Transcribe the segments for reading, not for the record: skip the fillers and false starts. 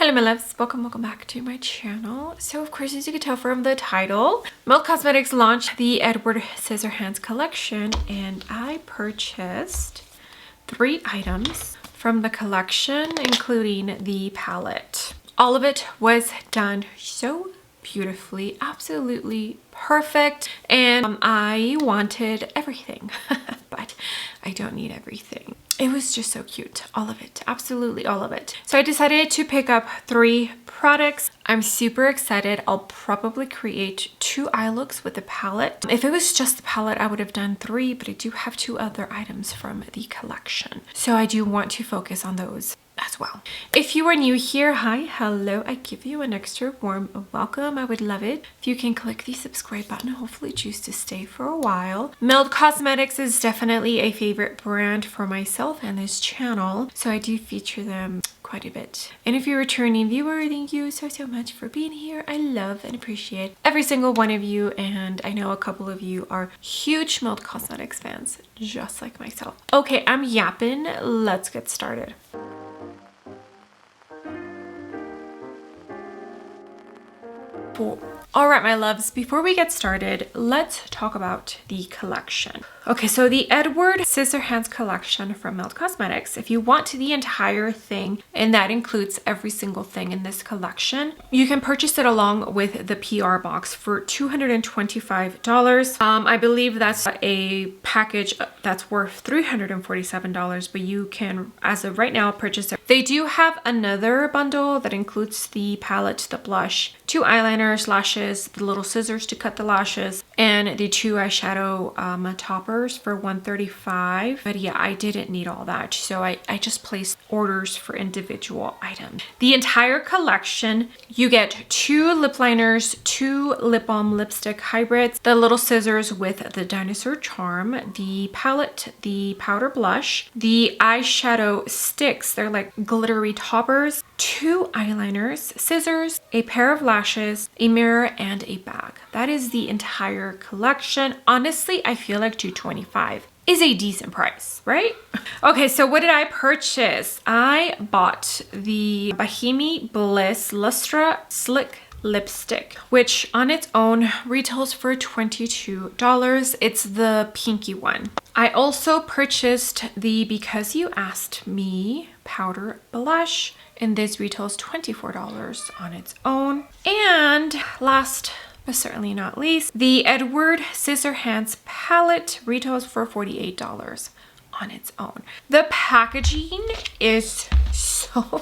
Hello my loves, welcome back to my channel. So of course, as you can tell from the title, Melt Cosmetics launched the Edward Scissorhands Collection, and I purchased 3 items from the collection, including the palette. All of it was done so beautifully, absolutely perfect, and I wanted everything but I don't need everything. It was just so cute, all of it, absolutely all of it. So I decided to pick up 3 products. I'm super excited. I'll probably create 2 eye looks with the palette. If it was just the palette, I would have done 3, but I do have 2 other items from the collection, so I do want to focus on those as well. If you are new here, hi, hello, I give you an extra warm welcome. I would love it if you can click the subscribe button and hopefully choose to stay for a while. Melt Cosmetics is definitely a favorite brand for myself and this channel, so I do feature them quite a bit. And if you're a returning viewer, thank you so much for being here. I love and appreciate every single one of you, and I know a couple of you are huge Melt Cosmetics fans just like myself. Okay, I'm yapping, let's get started. All right, my loves, before we get started, let's talk about the collection. Okay, so the Edward Scissorhands Collection from Melt Cosmetics, if you want the entire thing, and that includes every single thing in this collection, you can purchase it along with the PR box for $225. I believe that's a package that's worth $347, but you can, as of right now, purchase it. They do have another bundle that includes the palette, the blush, 2 eyeliners, lashes, the little scissors to cut the lashes, and the 2 eyeshadow toppers for $135. But yeah, I didn't need all that, so I just placed orders for individual items. The entire collection, you get 2 lip liners, 2 lip balm lipstick hybrids, the little scissors with the dinosaur charm, the palette, the powder blush, the eyeshadow sticks, they're like glittery toppers, 2 eyeliners, scissors, a pair of lashes, a mirror, and a bag. That is the entire collection. Honestly, I feel like $225 is a decent price, right? Okay, so what did I purchase? I bought the Bohemian Bliss Lustre Slick lipstick, which on its own retails for $22. It's the pinky one. I also purchased the Because You Asked Me powder blush, and this retails $24 on its own. And last but certainly not least, the Edward Scissorhands palette retails for $48 on its own. The packaging is so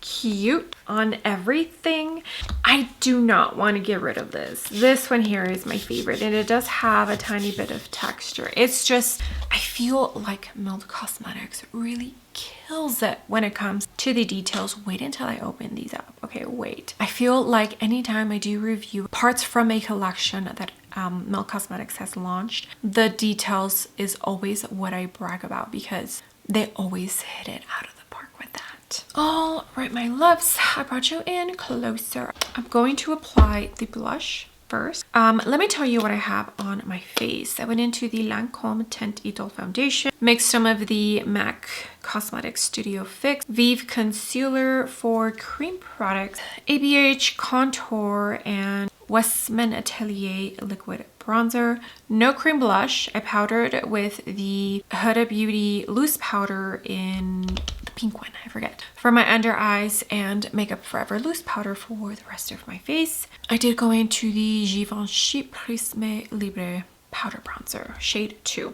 cute on everything. I do not want to get rid of this. This one here is my favorite, and it does have a tiny bit of texture. It's just, I feel like Melt Cosmetics really kills it when it comes to the details. Wait until I open these up. Okay, wait. I feel like anytime I do review parts from a collection that Melt Cosmetics has launched, the details is always what I brag about, because they always hit it out of the park with that. All right, my loves, I brought you in closer. I'm going to apply the blush first. Let me tell you what I have on my face. I went into the Lancome Teint Idol Foundation, mixed some of the MAC Cosmetics Studio Fix Vive Concealer for cream products, ABH Contour, and Westman Atelier Liquid Bronzer. No cream blush. I powdered with the Huda Beauty loose powder in the pink one, I forget, for my under eyes, and Makeup Forever loose powder for the rest of my face. I did go into the Givenchy Prisme Libre powder bronzer, shade 2.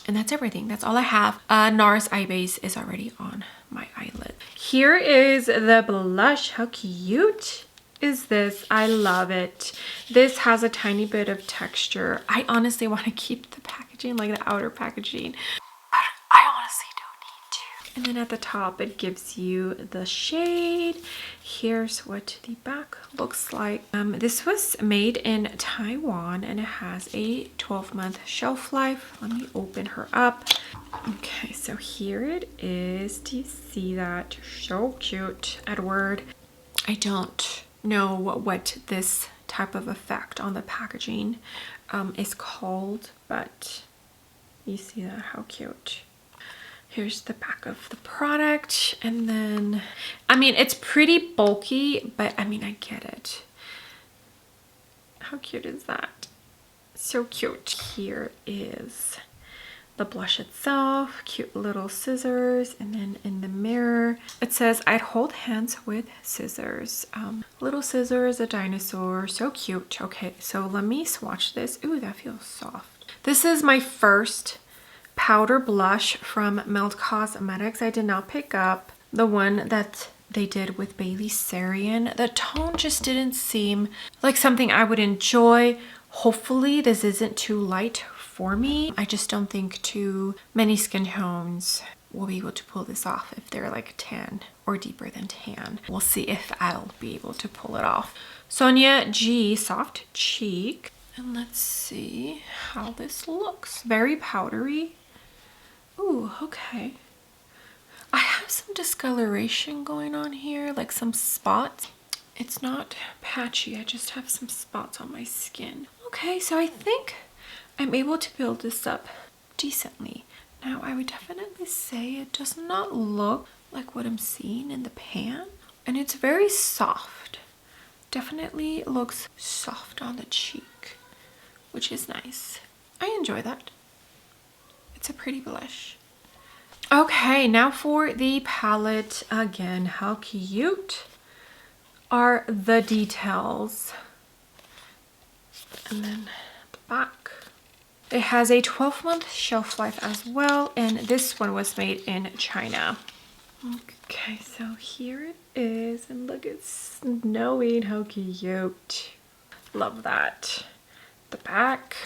And that's everything. That's all I have. NARS Eye Base is already on my eyelid. Here is the blush. How cute is this? I love it. This has a tiny bit of texture. I honestly want to keep the packaging, like the outer packaging, but I honestly don't need to. And then at the top, it gives you the shade. Here's what the back looks like. This was made in Taiwan, and it has a 12-month shelf life. Let me open her up. Okay, so here it is. Do you see that? So cute. Edward. I don't know what this type of effect on the packaging is called, but you see that? How cute. Here's the back of the product. And then, I mean, it's pretty bulky, but I mean, I get it. How cute is that? So cute. Here is the blush itself, cute little scissors, and then in the mirror it says I'd hold hands with scissors. Little scissors, a dinosaur, so cute. Okay, so let me swatch this. Ooh, that feels soft. This is my first powder blush from Melt Cosmetics. I did not pick up the one that they did with Bailey Sarian. The tone just didn't seem like something I would enjoy. Hopefully this isn't too light for me. I just don't think too many skin tones will be able to pull this off if they're like tan or deeper than tan. We'll see if I'll be able to pull it off. Sonia G Soft Cheek. And let's see how this looks. Very powdery. Ooh, okay. I have some discoloration going on here, like some spots. It's not patchy, I just have some spots on my skin. Okay, so I think I'm able to build this up decently. Now, I would definitely say it does not look like what I'm seeing in the pan. And it's very soft. Definitely looks soft on the cheek, which is nice. I enjoy that. It's a pretty blush. Okay, now for the palette. Again, how cute are the details. And then the back. It has a 12-month shelf life as well, and this one was made in China. Okay, so here it is, and look, it's snowing. How cute. Love that. The back,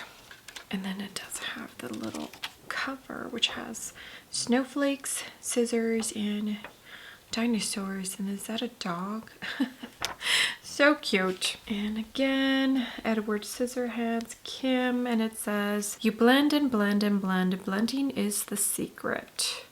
and then it does have the little cover, which has snowflakes, scissors, and dinosaurs. And is that a dog? So cute. And again, Edward Scissorhands, Kim, and it says, you blend and blend and blend. Blending is the secret.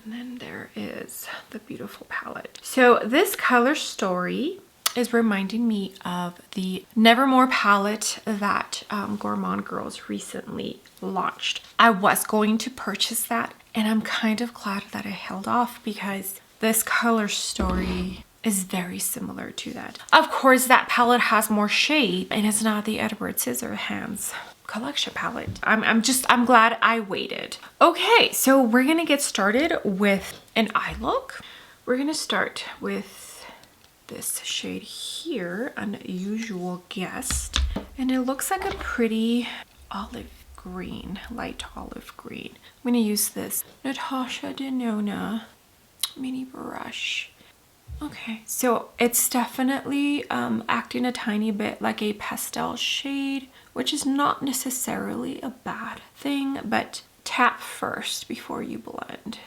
And then there is the beautiful palette. So this color story is reminding me of the Nevermore palette that Gourmand Girls recently launched. I was going to purchase that, and I'm kind of glad that I held off because this color story is very similar to that. Of course, that palette has more shade, and it's not the Edward Scissorhands Collection palette. I'm glad I waited. Okay, so we're gonna get started with an eye look. We're gonna start with this shade here, Unusual Guest, and it looks like a pretty olive green, light olive green. I'm gonna use this Natasha Denona mini brush. Okay, so it's definitely acting a tiny bit like a pastel shade, which is not necessarily a bad thing, but tap first before you blend.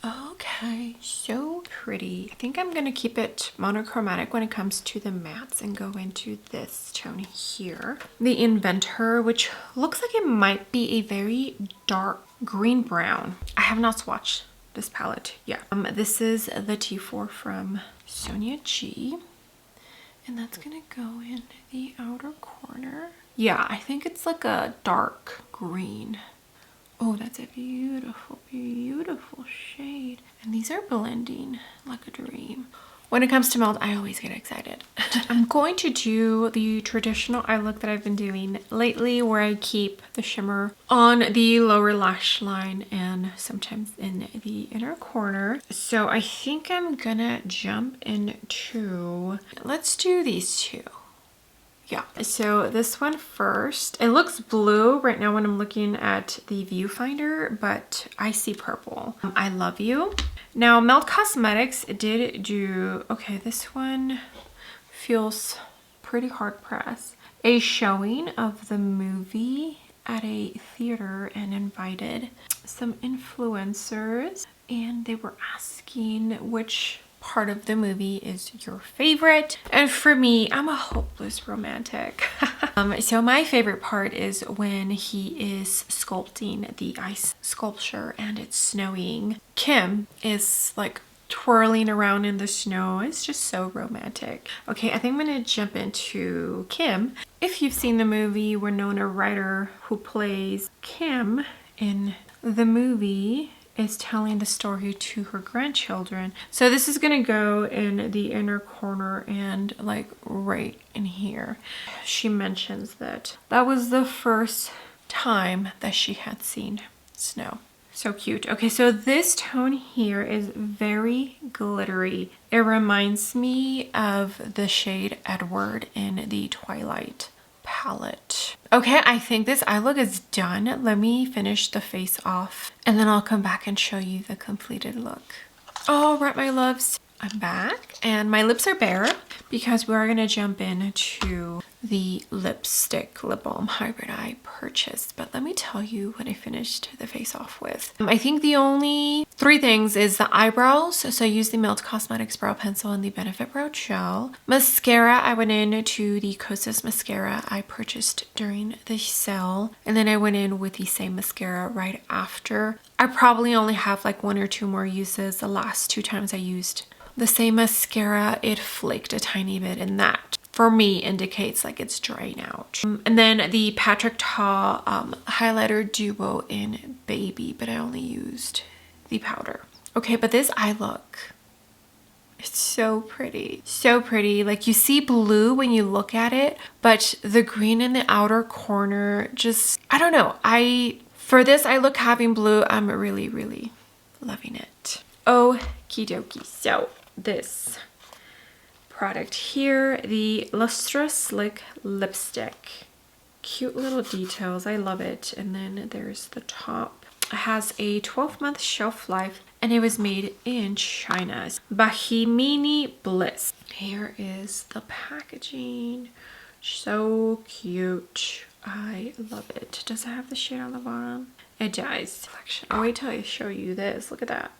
Okay, so pretty. I think I'm gonna keep it monochromatic when it comes to the mattes and go into this tone here. The Inventor, which looks like it might be a very dark green brown. I have not swatched this palette. Yeah. This is the T4 from Sonia G. And that's gonna go in the outer corner. Yeah, I think it's like a dark green. Oh, that's a beautiful, beautiful shade. And these are blending like a dream. When it comes to melt, I always get excited. I'm going to do the traditional eye look that I've been doing lately, where I keep the shimmer on the lower lash line and sometimes in the inner corner. So I think I'm gonna jump into, let's do these two. Yeah, so this one first. It looks blue right now when I'm looking at the viewfinder, but I see purple. I Love You. Now, Melt Cosmetics did do, okay, this one feels pretty hard pressed. A showing of the movie at a theater and invited some influencers, and they were asking which part of the movie is your favorite. And for me, I'm a hopeless romantic. So my favorite part is when he is sculpting the ice sculpture and it's snowing. Kim is like twirling around in the snow. It's just so romantic. Okay, I think I'm gonna jump into Kim. If you've seen the movie, Winona Ryder, who plays Kim in the movie is telling the story to her grandchildren. So this is gonna go in the inner corner and like right in here. She mentions that that was the first time that she had seen snow. So cute. Okay, so this tone here is very glittery. It reminds me of the shade Edward in the Twilight palette. Okay, I think this eye look is done. Let me finish the face off and then I'll come back and show you the completed look. All right, my loves, I'm back and my lips are bare because we are going to jump into the lipstick lip balm hybrid I purchased. But let me tell you what I finished the face off with. I think the only three things is the eyebrows. So I used the Melt Cosmetics brow pencil and the Benefit Brow Gel. Mascara, I went into the Kosas mascara I purchased during the sale. And then I went in with the same mascara right after. I probably only have like 1 or 2 more uses. The last 2 times I used the same mascara, it flaked a tiny bit, and that for me indicates like it's drying out. And then the Patrick Ta highlighter duo in Baby, but I only used the powder. Okay, but this eye look, it's so pretty. So pretty. Like you see blue when you look at it, but the green in the outer corner just, I don't know. For this eye look having blue, I'm really, really loving it. Okie dokie. So this product here, the Lustre Slick Lipstick. Cute little details. I love it. And then there's the top. It has a 12-month shelf life and it was made in China. Bahimini Bliss. Here is the packaging. So cute. I love it. Does it have the shade on the bottom? It does. I'll wait till I show you this. Look at that.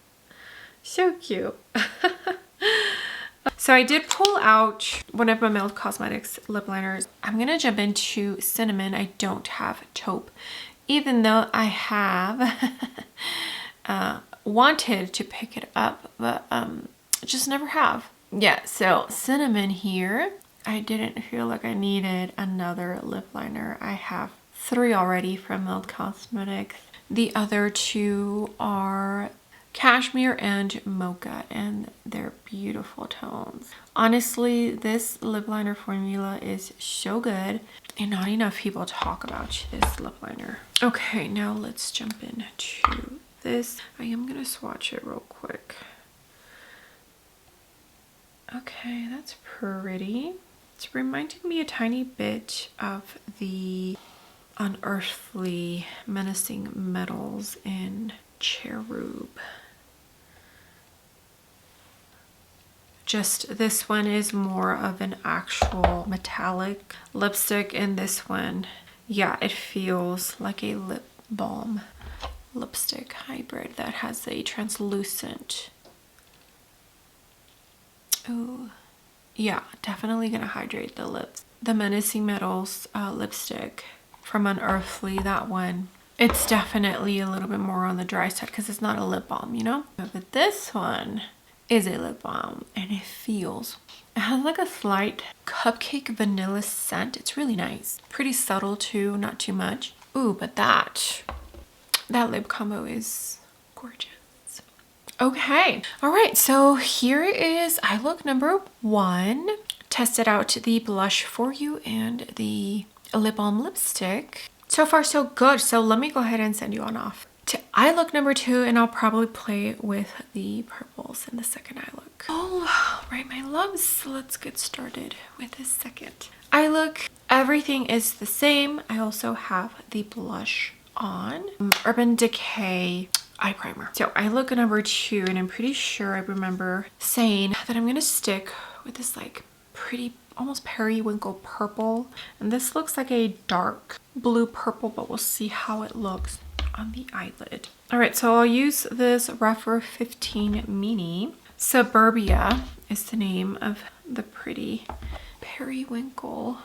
So cute. So I did pull out one of my Melt Cosmetics lip liners. I'm gonna jump into Cinnamon. I don't have taupe, even though I have wanted to pick it up, but just never have. Yeah, so Cinnamon here. I didn't feel like I needed another lip liner. I have 3 already from Melt Cosmetics. The other 2 are Cashmere and Mocha, and they're beautiful tones. Honestly, this lip liner formula is so good and not enough people talk about this lip liner. Okay, now let's jump into this. I am gonna swatch it real quick. Okay, that's pretty. It's reminding me a tiny bit of the Unearthly Menacing Metals in Cherub. Just this one is more of an actual metallic lipstick, and this one, yeah, it feels like a lip balm lipstick hybrid that has a translucent. Oh, yeah, definitely gonna hydrate the lips. The Menacing Metals lipstick from Unearthly, that one, it's definitely a little bit more on the dry side because it's not a lip balm, you know? But this one is a lip balm and it has like a slight cupcake vanilla scent. It's really nice. Pretty subtle too, not too much. Ooh, but that lip combo is gorgeous. Okay, all right, so here is eye look number 1. Tested out the blush for you and the lip balm lipstick. So far so good. So let me go ahead and send you on off to eye look number 2, and I'll probably play with the purples in the second eye look. All right, my loves, let's get started with this second eye look. Everything is the same. I also have the blush on. Urban Decay eye primer. So eye look number 2, and I'm pretty sure I remember saying that I'm gonna stick with this like pretty almost periwinkle purple, and this looks like a dark blue purple, but we'll see how it looks on the eyelid. All right, so I'll use this Refer 15 Mini. Suburbia is the name of the pretty periwinkle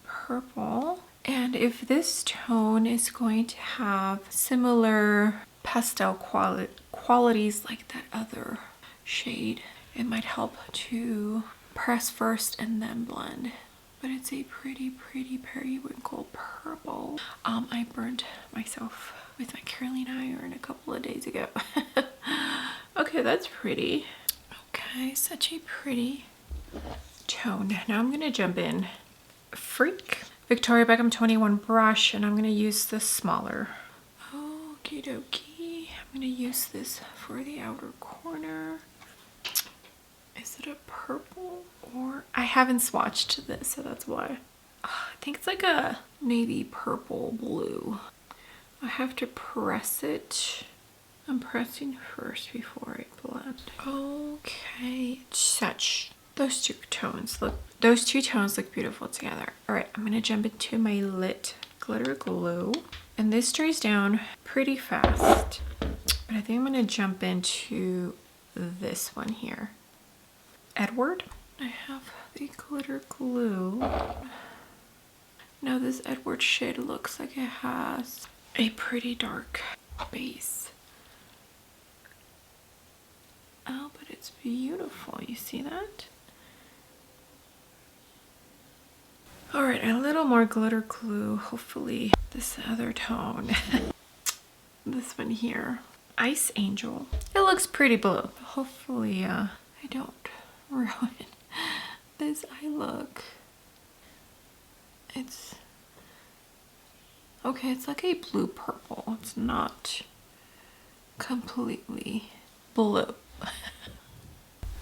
purple. And if this tone is going to have similar pastel qualities like that other shade, it might help to press first and then blend. But it's a pretty periwinkle purple. I burned myself with my curling iron a couple of days ago. Okay, that's pretty. Okay, such a pretty tone. Now I'm gonna jump in Freak Victoria Beckham 21 brush, and I'm gonna use the smaller. Okie dokie. I'm gonna use this for the outer corner. Is it a purple or I haven't swatched this, so that's why. I think it's like a navy purple blue. I have to press it. I'm pressing first before I blend. Okay, such. Those two tones look beautiful together. All right, I'm gonna jump into my Lit glitter glue, and this dries down pretty fast. But I think I'm gonna jump into this one here. Edward. I have the glitter glue. Now this Edward shade looks like it has a pretty dark base. Oh, but it's beautiful. You see that? All right, a little more glitter glue. Hopefully this other tone. This one here. Ice Angel. It looks pretty blue. Hopefully I don't ruin this eye look. It's okay, it's like a blue purple. It's not completely blue.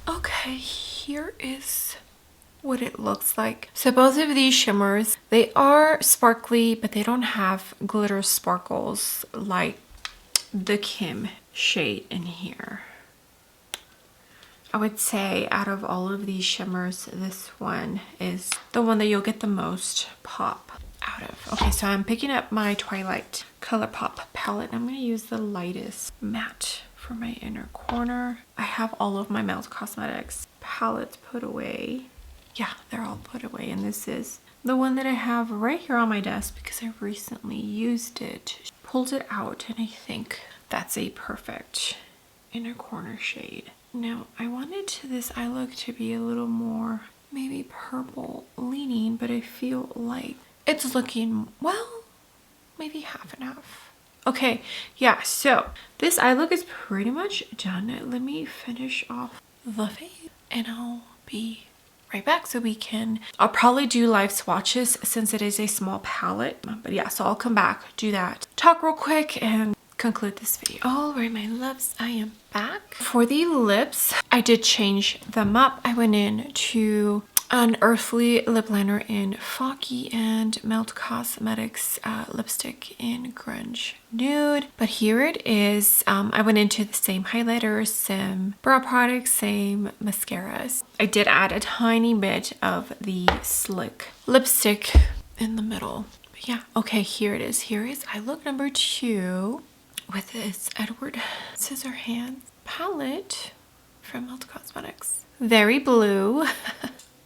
Okay, here is what it looks like. So both of these shimmers, they are sparkly, but they don't have glitter sparkles like the Kim shade in here. I would say out of all of these shimmers, this one is the one that you'll get the most pop out of. Okay, so I'm picking up my Twilight ColourPop palette. I'm going to use the lightest matte for my inner corner. I have all of my Melt Cosmetics palettes put away. Yeah, they're all put away, and this is the one that I have right here on my desk because I recently used it. Pulled it out, and I think that's a perfect inner corner shade. Now, I wanted this eye look to be a little more maybe purple leaning, but I feel like it's looking, well, maybe half and half. Okay, yeah, so this eye look is pretty much done. Let me finish off the face and I'll be right back so we can, I'll probably do live swatches since it is a small palette. But yeah, so I'll come back, do that, talk real quick, and conclude this video. All right, my loves, I am back. For the lips, I did change them up. I went in to an earthly lip liner in Foggy and Melt Cosmetics lipstick in Grunge Nude. But here it is. I went into the same highlighters, same brow products, same mascaras. I did add a tiny bit of the Slick lipstick in the middle. But yeah, okay, here it is. Here is eye look number 2 with this Edward Scissorhands palette from Melt Cosmetics. Very blue.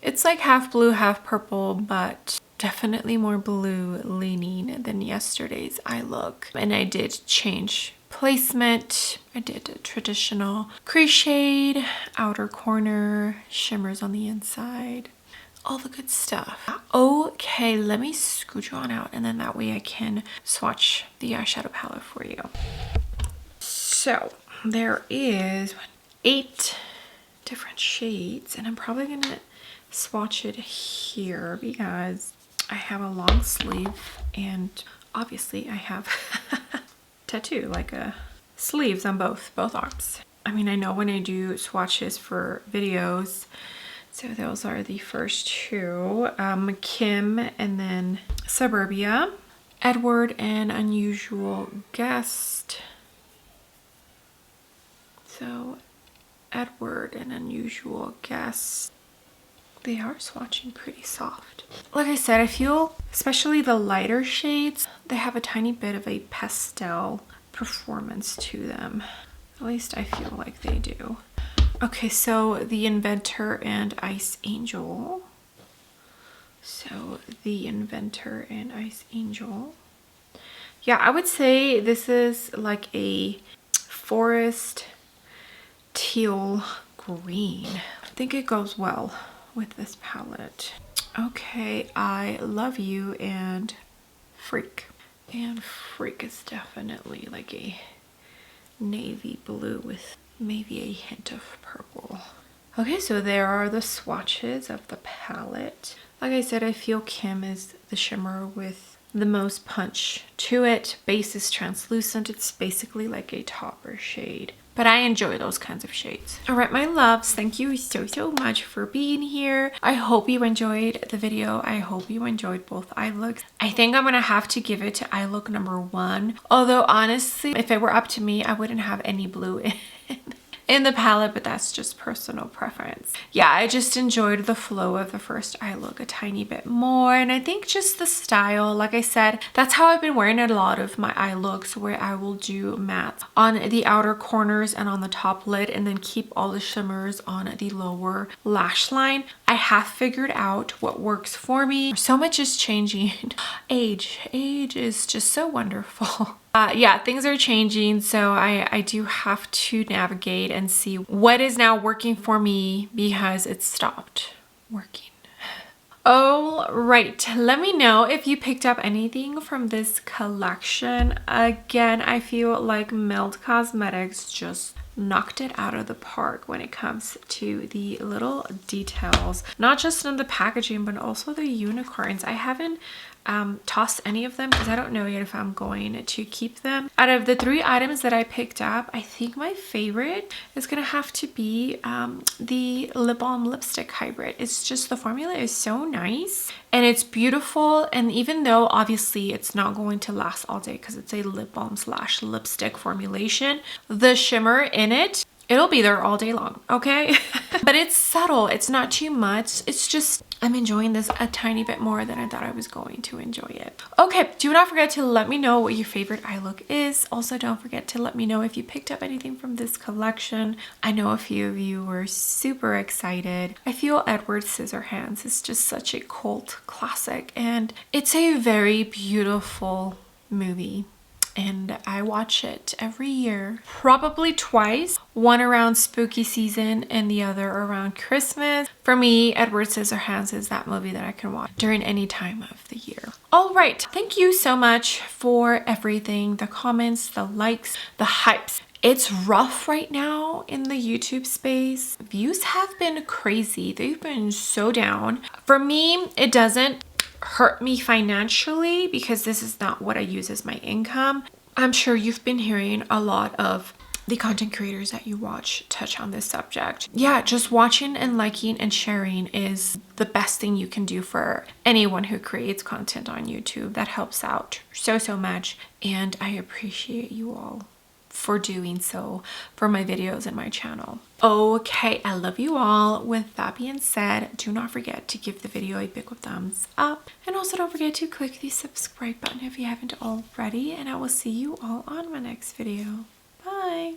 It's like half blue, half purple, but definitely more blue leaning than yesterday's eye look. And I did change placement. I did a traditional crease shade, outer corner, shimmers on the inside, all the good stuff. Okay, let me scooch you on out, and then that way I can swatch the eyeshadow palette for you. So there is 8 different shades, and I'm probably gonna swatch it here because I have a long sleeve, and obviously I have tattoo, like sleeves on both arms. I mean, I know when I do swatches for videos. So those are the first 2, Kim and then Suburbia, Edward and Unusual Guest. So Edward and Unusual Guest, they are swatching pretty soft. Like I said, I feel, especially the lighter shades, they have a tiny bit of a pastel performance to them. At least I feel like they do. Okay, so the Inventor and Ice Angel. So the Inventor and Ice Angel. Yeah, I would say this is like a forest teal green. I think it goes well with this palette. Okay, I Love You and Freak. And Freak is definitely like a navy blue with maybe a hint of purple. Okay, so there are the swatches of the palette. Like I said, I feel Kim is the shimmer with the most punch to it. Base is translucent. It's basically like a topper shade, but I enjoy those kinds of shades. All right, my loves, thank you so much for being here. I hope you enjoyed the video. I hope you enjoyed both eye looks. I think I'm gonna have to give it to eye look number 1. Although honestly, if it were up to me, I wouldn't have any blue in the palette, but that's just personal preference. Yeah, I just enjoyed the flow of the first eye look a tiny bit more, and I think just the style, like I said, that's how I've been wearing a lot of my eye looks, where I will do matte on the outer corners and on the top lid, and then keep all the shimmers on the lower lash line. I have figured out what works for me. So much is changing. Age is just so wonderful. Yeah, things are changing, so I do have to navigate and see what is now working for me because it stopped working. All right, let me know if you picked up anything from this collection. Again, I feel like Melt Cosmetics just knocked it out of the park when it comes to the little details, not just in the packaging but also the unicorns. I haven't tossed any of them because I don't know yet if I'm going to keep them. Out of the 3 items that I picked up, I think my favorite is gonna have to be the lip balm lipstick hybrid. It's just, the formula is so nice and it's beautiful, and even though obviously it's not going to last all day because it's a lip balm / lipstick formulation, the shimmer in it, it'll be there all day long, okay? But it's subtle, it's not too much. It's just, I'm enjoying this a tiny bit more than I thought I was going to enjoy it. Okay, do not forget to let me know what your favorite eye look is. Also, don't forget to let me know if you picked up anything from this collection. I know a few of you were super excited. I feel Edward Scissorhands is just such a cult classic, and it's a very beautiful movie. And I watch it every year, probably twice, one around spooky season and the other around Christmas. For me, Edward Scissorhands is that movie that I can watch during any time of the year. All right, thank you so much for everything, the comments, the likes, the hypes. It's rough right now in the YouTube space. Views have been crazy. They've been so down. For me, it doesn't hurt me financially because this is not what I use as my income. I'm sure you've been hearing a lot of the content creators that you watch touch on this subject. Yeah, just watching and liking and sharing is the best thing you can do for anyone who creates content on YouTube. That helps out so much, and I appreciate you all for doing so for my videos and my channel. Okay, I love you all. With that being said, do not forget to give the video a big thumbs up, and also don't forget to click the subscribe button if you haven't already, and I will see you all on my next video. Bye.